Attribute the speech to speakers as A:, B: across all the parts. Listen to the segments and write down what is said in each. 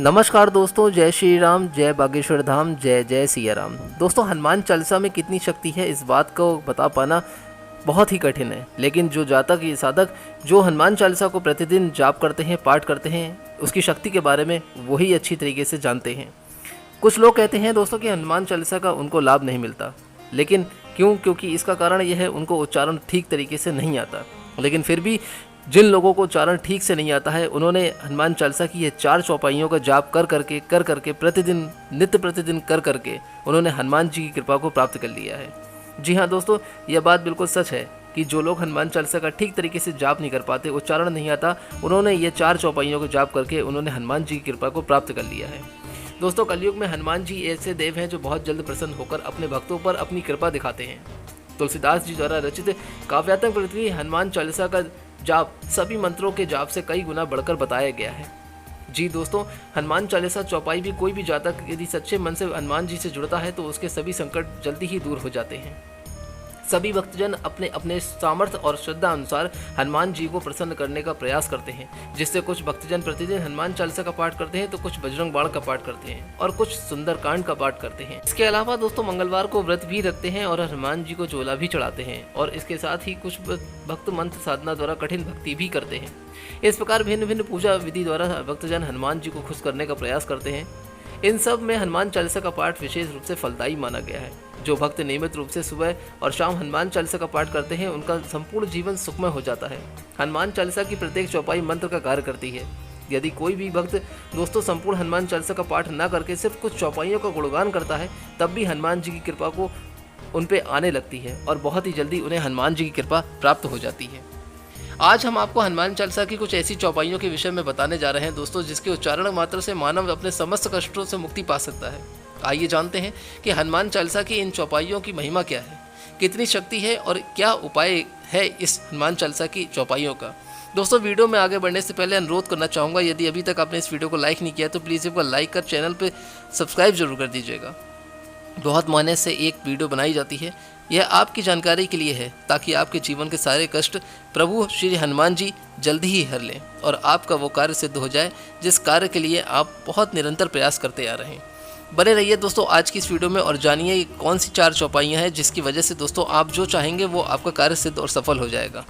A: नमस्कार दोस्तों, जय श्री राम, जय बागेश्वर धाम, जय जय सिया राम। दोस्तों, हनुमान चालीसा में कितनी शक्ति है इस बात को बता पाना बहुत ही कठिन है। लेकिन जो जातक या साधक जो हनुमान चालीसा को प्रतिदिन जाप करते हैं, पाठ करते हैं, उसकी शक्ति के बारे में वही अच्छी तरीके से जानते हैं। कुछ लोग कहते हैं दोस्तों कि हनुमान चालीसा का उनको लाभ नहीं मिलता। लेकिन क्यों? क्योंकि इसका कारण यह है उनको उच्चारण ठीक तरीके से नहीं आता। लेकिन फिर भी जिन लोगों को उच्चारण ठीक से नहीं आता है, उन्होंने हनुमान चालीसा की ये 4 चौपाइयों का जाप कर करके प्रतिदिन नित्य प्रतिदिन कर करके उन्होंने हनुमान जी की कृपा को प्राप्त कर लिया है। जी हाँ दोस्तों, यह बात बिल्कुल सच है कि जो लोग हनुमान चालीसा का ठीक तरीके से जाप नहीं कर पाते, उच्चारण नहीं आता, उन्होंने ये 4 चौपाइयों को जाप करके उन्होंने हनुमान जी की कृपा को प्राप्त कर लिया है। दोस्तों, कलयुग में हनुमान जी ऐसे देव हैं जो बहुत जल्द प्रसन्न होकर अपने भक्तों पर अपनी कृपा दिखाते हैं। तुलसीदास जी द्वारा रचित काव्यात्मक प्रति हनुमान चालीसा का जाप सभी मंत्रों के जाप से कई गुना बढ़कर बताया गया है। जी दोस्तों, हनुमान चालीसा चौपाई भी कोई भी जातक यदि सच्चे मन से हनुमान जी से जुड़ता है तो उसके सभी संकट जल्दी ही दूर हो जाते हैं। सभी भक्तजन अपने अपने सामर्थ्य और श्रद्धा अनुसार हनुमान जी को प्रसन्न करने का प्रयास करते हैं, जिससे कुछ भक्तजन प्रतिदिन हनुमान चालीसा का पाठ करते हैं तो कुछ बजरंग बाण का पाठ करते हैं और कुछ सुंदरकांड का पाठ करते हैं। इसके अलावा दोस्तों, मंगलवार को व्रत भी रखते हैं और हनुमान जी को चोला भी चढ़ाते हैं और इसके साथ ही कुछ भक्त मंत्र साधना द्वारा कठिन भक्ति भी करते हैं। इस प्रकार भिन्न भिन्न पूजा विधि द्वारा भक्तजन हनुमान जी को खुश करने का प्रयास करते हैं। इन सब में हनुमान चालीसा का पाठ विशेष रूप से फलदायी माना गया है। जो भक्त नियमित रूप से सुबह और शाम हनुमान चालीसा का पाठ करते हैं, उनका संपूर्ण जीवन सुखमय हो जाता है। हनुमान चालीसा की प्रत्येक चौपाई मंत्र का कार्य करती है। यदि कोई भी भक्त दोस्तों संपूर्ण हनुमान चालीसा का पाठ न करके सिर्फ कुछ चौपाइयों का गुणगान करता है, तब भी हनुमान जी की कृपा को उन पे आने लगती है और बहुत ही जल्दी उन्हें हनुमान जी की कृपा प्राप्त हो जाती है। आज हम आपको हनुमान चालीसा की कुछ ऐसी चौपाइयों के विषय में बताने जा रहे हैं दोस्तों, जिसके उच्चारण मात्र से मानव अपने समस्त कष्टों से मुक्ति पा सकता है। आइए जानते हैं कि हनुमान चालीसा की इन चौपाइयों की महिमा क्या है, कितनी शक्ति है और क्या उपाय है इस हनुमान चालीसा की चौपाइयों का। दोस्तों, वीडियो में आगे बढ़ने से पहले अनुरोध करना चाहूँगा, यदि अभी तक आपने इस वीडियो को लाइक नहीं किया तो प्लीज़ एक बार लाइक कर चैनल पर सब्सक्राइब जरूर कर दीजिएगा। बहुत मेहनत से एक वीडियो बनाई जाती है, यह आपकी जानकारी के लिए है, ताकि आपके जीवन के सारे कष्ट प्रभु श्री हनुमान जी जल्दी ही हर लें और आपका वो कार्य सिद्ध हो जाए जिस कार्य के लिए आप बहुत निरंतर प्रयास करते आ रहे हैं। बने रहिए दोस्तों आज की इस वीडियो में और जानिए कौन सी 4 चौपाइयाँ हैं जिसकी वजह से दोस्तों आप जो चाहेंगे वो आपका कार्य सिद्ध और सफल हो जाएगा।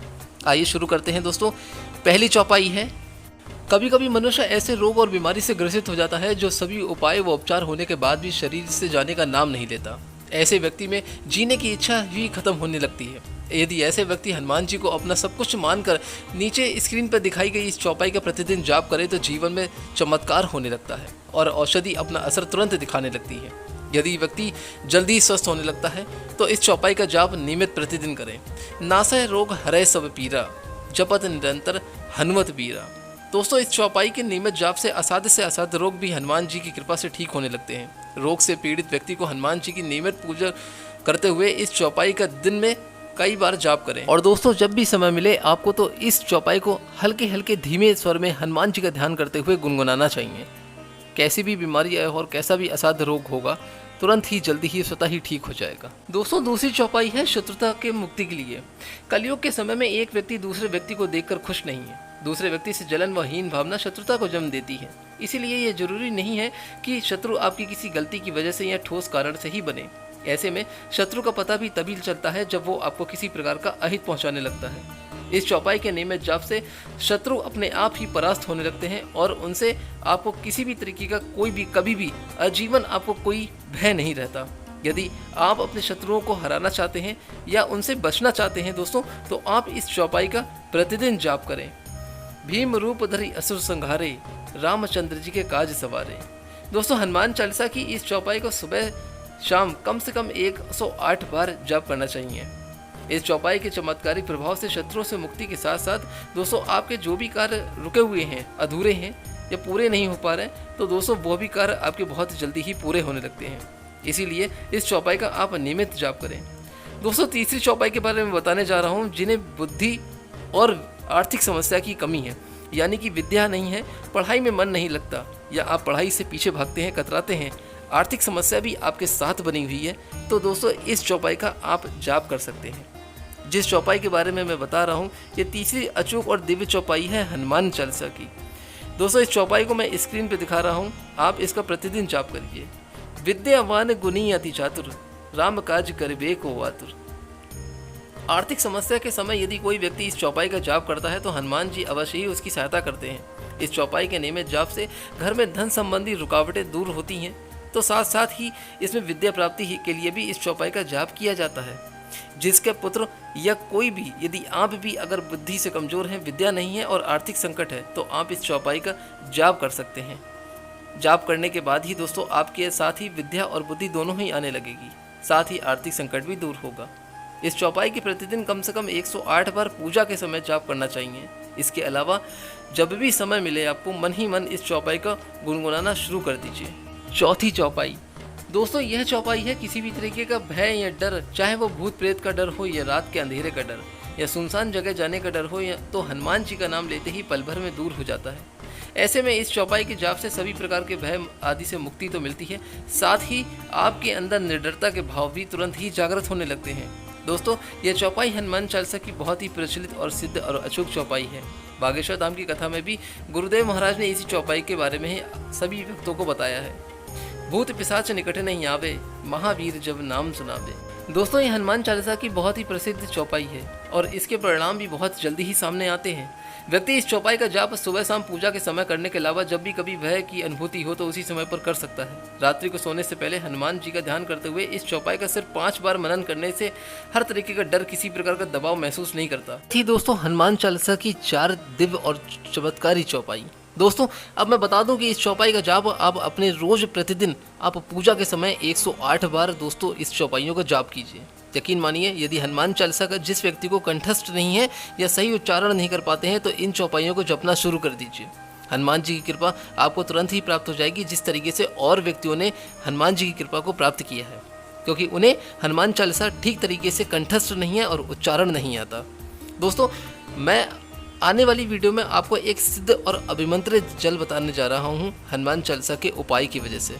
A: आइए शुरू करते हैं दोस्तों। पहली चौपाई है, कभी कभी मनुष्य ऐसे रोग और बीमारी से ग्रसित हो जाता है जो सभी उपाय व उपचार होने के बाद भी शरीर से जाने का नाम नहीं लेता। ऐसे व्यक्ति में जीने की इच्छा ही खत्म होने लगती है। यदि ऐसे व्यक्ति हनुमान जी को अपना सब कुछ मानकर नीचे स्क्रीन पर दिखाई गई इस चौपाई का प्रतिदिन जाप करे तो जीवन में चमत्कार होने लगता है और औषधि अपना असर तुरंत दिखाने लगती है। यदि व्यक्ति जल्दी स्वस्थ होने लगता है तो इस चौपाई का जाप नियमित प्रतिदिन करें। नासय रोग हरय सब पीरा, जपत निरंतर हनुमत वीरा। दोस्तों, इस चौपाई के नियमित जाप से असाध्य रोग भी हनुमान जी की कृपा से ठीक होने लगते हैं। रोग से पीड़ित व्यक्ति को हनुमान जी की नियमित पूजा करते हुए इस चौपाई का दिन में कई बार जाप करें। और दोस्तों, जब भी समय मिले आपको तो इस चौपाई को हल्के हल्के धीमे स्वर में हनुमान जी का ध्यान करते हुए गुनगुनाना चाहिए। कैसी भी बीमारी है और कैसा भी असाध्य रोग होगा, तुरंत ही जल्दी ही स्वतः ही ठीक हो जाएगा। दोस्तों, दूसरी चौपाई है शत्रुता के मुक्ति के लिए। कलयुग के समय में एक व्यक्ति दूसरे व्यक्ति को देखकर खुश नहीं है। दूसरे व्यक्ति से जलन व हीन भावना शत्रुता को जन्म देती है। इसीलिए यह जरूरी नहीं है कि शत्रु आपकी किसी गलती की वजह से या ठोस कारण से ही बने। ऐसे में शत्रु का पता भी तभी चलता है जब वो आपको किसी प्रकार का अहित पहुंचाने लगता है। इस चौपाई के नियमित जाप से शत्रु अपने आप ही परास्त होने लगते हैं और उनसे आपको किसी भी तरीके का कोई भी कभी भी आजीवन आपको कोई भय नहीं रहता। यदि आप अपने शत्रुओं को हराना चाहते हैं या उनसे बचना चाहते हैं दोस्तों, तो आप इस चौपाई का प्रतिदिन जाप करें। भीम रूप धरि असुर संहारे, रामचंद्र जी के काज सवारे। दोस्तों, हनुमान चालीसा की इस चौपाई को सुबह शाम कम से कम 108 बार जाप करना चाहिए। इस चौपाई के चमत्कारिक प्रभाव से शत्रुओं से मुक्ति के साथ साथ दोस्तों आपके जो भी कार्य रुके हुए हैं, अधूरे हैं या पूरे नहीं हो पा रहे हैं, तो दोस्तों वो भी कार्य आपके बहुत जल्दी ही पूरे होने लगते हैं। इसीलिए इस चौपाई का आप नियमित जाप करें। दोस्तों, तीसरी चौपाई के बारे में बताने जा रहा हूँ, जिन्हें बुद्धि और आर्थिक समस्या की कमी है, यानी कि विद्या नहीं है, पढ़ाई में मन नहीं लगता या आप पढ़ाई से पीछे भागते हैं, कतराते हैं, आर्थिक समस्या भी आपके साथ बनी हुई है, तो दोस्तों इस चौपाई का आप जाप कर सकते हैं। जिस चौपाई के बारे में मैं बता रहा हूँ, ये तीसरी अचूक और दिव्य चौपाई है हनुमान चालीसा की। दोस्तों, इस चौपाई को मैं स्क्रीन पे दिखा रहा हूँ, आप इसका प्रतिदिन जाप करिए। विद्यावान गुणी अति चातुर, राम काज करिबे को आतुर। आर्थिक समस्या के समय यदि कोई व्यक्ति इस चौपाई का जाप करता है तो हनुमान जी अवश्य ही उसकी सहायता करते हैं। इस चौपाई के नियमित जाप से घर में धन संबंधी रुकावटें दूर होती हैं। तो साथ साथ ही इसमें विद्या प्राप्ति के लिए भी इस चौपाई का जाप किया जाता है। जिसके पुत्र या कोई भी, यदि आप भी अगर बुद्धि से कमज़ोर हैं, विद्या नहीं है और आर्थिक संकट है, तो आप इस चौपाई का जाप कर सकते हैं। जाप करने के बाद ही दोस्तों आपके साथ ही विद्या और बुद्धि दोनों ही आने लगेगी, साथ ही आर्थिक संकट भी दूर होगा। इस चौपाई की प्रतिदिन कम से कम 108 बार पूजा के समय जाप करना चाहिए। इसके अलावा जब भी समय मिले आपको मन ही मन इस चौपाई का गुनगुनाना शुरू कर दीजिए। चौथी चौपाई दोस्तों, यह चौपाई है किसी भी तरीके का भय या डर, चाहे वो भूत प्रेत का डर हो या रात के अंधेरे का डर या सुनसान जगह जाने का डर हो, या तो हनुमान जी का नाम लेते ही पल भर में दूर हो जाता है। ऐसे में इस चौपाई के जाप से सभी प्रकार के भय आदि से मुक्ति तो मिलती है, साथ ही आपके अंदर निडरता के भाव भी तुरंत ही जागृत होने लगते हैं। दोस्तों, यह चौपाई हनुमान चालीसा की बहुत ही प्रचलित और सिद्ध और अचूक चौपाई है। बागेश्वर धाम की कथा में भी गुरुदेव महाराज ने इसी चौपाई के बारे में ही सभी भक्तों को बताया है। भूत पिशाच निकट नहीं आवे, महावीर जब नाम सुनावे। दोस्तों, ये हनुमान चालीसा की बहुत ही प्रसिद्ध चौपाई है और इसके परिणाम भी बहुत जल्दी ही सामने आते हैं। व्यक्ति इस चौपाई का जाप सुबह शाम पूजा के समय करने के अलावा जब भी कभी भय की अनुभूति हो तो उसी समय पर कर सकता है। रात्रि को सोने से पहले हनुमान जी का ध्यान करते हुए इस चौपाई का सिर्फ 5 बार मनन करने से हर तरीके का डर, किसी प्रकार का दबाव महसूस नहीं करता। थी दोस्तों हनुमान चालीसा की 4 दिव्य और चमत्कारी चौपाई। दोस्तों, अब मैं बता दूं कि इस चौपाई का जाप आप अपने रोज प्रतिदिन आप पूजा के समय 108 बार दोस्तों इस चौपाइयों का जाप कीजिए। यकीन मानिए, यदि हनुमान चालीसा का जिस व्यक्ति को कंठस्थ नहीं है या सही उच्चारण नहीं कर पाते हैं तो इन चौपाइयों को जपना शुरू कर दीजिए। हनुमान जी की कृपा आपको तुरंत ही प्राप्त हो जाएगी, जिस तरीके से और व्यक्तियों ने हनुमान जी की कृपा को प्राप्त किया है, क्योंकि उन्हें हनुमान चालीसा ठीक तरीके से कंठस्थ नहीं है और उच्चारण नहीं आता। दोस्तों, मैं आने वाली वीडियो में आपको एक सिद्ध और अभिमंत्रित जल बताने जा रहा हूँ हनुमान चालीसा के उपाय की वजह से।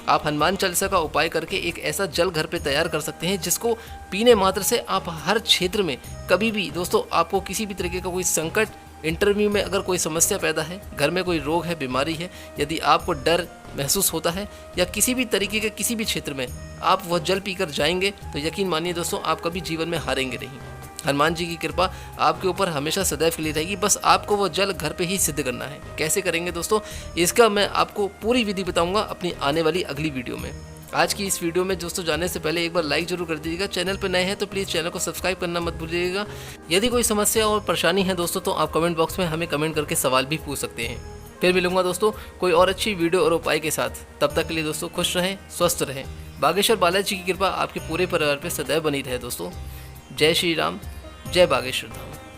A: आप हनुमान चालीसा का उपाय करके एक ऐसा जल घर पे तैयार कर सकते हैं जिसको पीने मात्र से आप हर क्षेत्र में कभी भी दोस्तों आपको किसी भी तरीके का कोई संकट, इंटरव्यू में अगर कोई समस्या पैदा है, घर में कोई रोग है, बीमारी है, यदि आपको डर महसूस होता है या किसी भी तरीके के किसी भी क्षेत्र में आप वह जल पीकर जाएंगे तो यकीन मानिए दोस्तों आप कभी जीवन में हारेंगे नहीं। हनुमान जी की कृपा आपके ऊपर हमेशा सदैव के लिए रहेगी। बस आपको वो जल घर पे ही सिद्ध करना है। कैसे करेंगे दोस्तों, इसका मैं आपको पूरी विधि बताऊंगा अपनी आने वाली अगली वीडियो में। आज की इस वीडियो में दोस्तों जाने से पहले एक बार लाइक जरूर कर दीजिएगा। चैनल पर नए हैं तो प्लीज़ चैनल को सब्सक्राइब करना मत भूलिएगा। यदि कोई समस्या और परेशानी है दोस्तों तो आप कमेंट बॉक्स में हमें कमेंट करके सवाल भी पूछ सकते हैं। फिर मिलूंगा दोस्तों कोई और अच्छी वीडियो और उपाय के साथ। तब तक के लिए दोस्तों खुश रहें, स्वस्थ रहें। बागेश्वर बालाजी की कृपा आपके पूरे परिवार पर सदैव बनी रहे दोस्तों। जय श्री राम, जय बागेश्वर धाम।